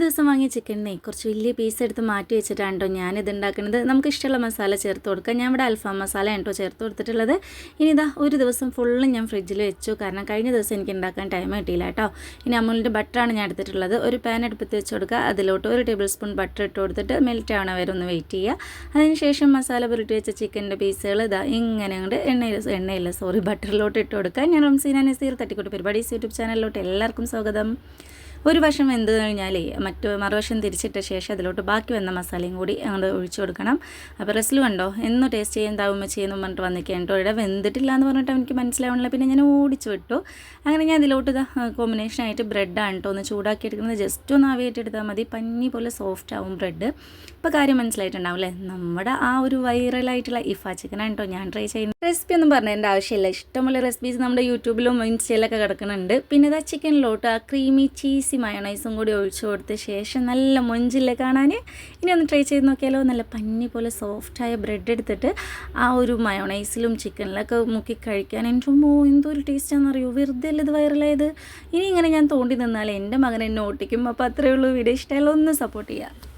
ദിവസം വാങ്ങിയ ചിക്കനെ കുറച്ച് വലിയ പീസ് എടുത്ത് മാറ്റി വെച്ചിട്ടാണ് കേട്ടോ ഞാനിത് ഉണ്ടാക്കുന്നത്. നമുക്ക് ഇഷ്ടമുള്ള മസാല ചേർത്ത് കൊടുക്കാം. ഞാൻ ഇവിടെ അൽഫാം മസാല കേട്ടോ ചേർത്ത് കൊടുത്തിട്ടുള്ളത്. ഇനി ഇതാ ഒരു ദിവസം ഫുള്ളും ഞാൻ ഫ്രിഡ്ജിൽ വെച്ചു, കാരണം കഴിഞ്ഞ ദിവസം എനിക്ക് ഉണ്ടാക്കാൻ ടൈം കിട്ടിയില്ല കേട്ടോ. ഇനി അമൂലിൻ്റെ ബട്ടറാണ് ഞാൻ എടുത്തിട്ടുള്ളത്. ഒരു പാൻ എടുപ്പത്ത് വെച്ച് കൊടുക്കുക. അതിലോട്ട് 1 ടേബിൾ സ്പൂൺ ബട്ടർ ഇട്ട് കൊടുത്തിട്ട് മെൽറ്റ് ആവണ വരെ ഒന്ന് വെയിറ്റ് ചെയ്യുക. അതിനുശേഷം മസാല പുരട്ടി വെച്ച ചിക്കൻ്റെ പീസുകൾ ഇതാ ഇങ്ങനെ അങ്ങോട്ട് ബട്ടറിലോട്ട് ഇട്ട് കൊടുക്കുക. ഞാൻ റംസീന നസീർ തട്ടിക്കൂട്ട് പരിപാടീസ് യൂട്യൂബ് ചാനലിലോട്ട് എല്ലാവർക്കും സ്വാഗതം. ഒരു വശം വെന്ത് കഴിഞ്ഞാൽ മറുവശം തിരിച്ചിട്ട ശേഷം അതിലോട്ട് ബാക്കി വന്ന മസാലയും കൂടി അങ്ങോട്ട് ഒഴിച്ചു കൊടുക്കണം. അപ്പോൾ റെസിൽ കണ്ടോ എന്ന് ടേസ്റ്റ് ചെയ്യുന്നതാവുമ്പോൾ ചെയ്യുന്നു പറഞ്ഞിട്ട് വന്നിരിക്കാൻ കേട്ടോ. ഇവിടെ വെന്തിട്ടില്ല എന്ന് പറഞ്ഞിട്ട് എനിക്ക് മനസ്സിലാവണില്ല. പിന്നെ ഞാൻ ഓടിച്ചു വിട്ടു. അങ്ങനെ ഞാൻ ഇതിലോട്ട് കോമ്പിനേഷനായിട്ട് ബ്രെഡാണ് കേട്ടോ ഒന്ന് ചൂടാക്കി എടുക്കുന്നത്. ജസ്റ്റ് ഒന്ന് ആവിയായിട്ടെടുത്താൽ മതി. പഞ്ഞി പോലെ സോഫ്റ്റ് ആവും ബ്രെഡ്. ഇപ്പോൾ കാര്യം മനസ്സിലായിട്ടുണ്ടാവും അല്ലേ? നമ്മുടെ ആ ഒരു വൈറലായിട്ടുള്ള ഇഫ ചിക്കനാണ് കേട്ടോ ഞാൻ ട്രൈ ചെയ്യുന്നത്. റെസിപ്പി ഒന്നും പറഞ്ഞതിൻ്റെ ആവശ്യമില്ല. ഇഷ്ടമുള്ള റെസിപ്പീസ് നമ്മുടെ യൂട്യൂബിലും ഇൻസ്റ്റയിലൊക്കെ കിടക്കുന്നുണ്ട്. പിന്നെ ഇതാ ചിക്കനിലോട്ട് ആ ക്രീമി ചീസി മയോണൈസും കൂടി ഒഴിച്ചു കൊടുത്ത ശേഷം നല്ല മൊഞ്ചില്ലേ കാണാൻ. ഇനി ഒന്ന് ട്രൈ ചെയ്ത് നോക്കിയാലോ. നല്ല പഞ്ഞി പോലെ സോഫ്റ്റായ ബ്രെഡ് എടുത്തിട്ട് ആ ഒരു മയോണൈസിലും ചിക്കനിലൊക്കെ മുക്കി കഴിക്കാൻ എന്തൊരു ടേസ്റ്റാണെന്നറിയോ. വെറുതെ അല്ല ഇത് വൈറലായത്. ഇനി ഇങ്ങനെ ഞാൻ തോണ്ടി നിന്നാൽ എൻ്റെ മകൻ എന്നെ ഓട്ടിക്കും. അപ്പോൾ അത്രയേ ഉള്ളൂ. വീഡിയോ ഇഷ്ടമായാലും ഒന്ന് സപ്പോർട്ട് ചെയ്യുക.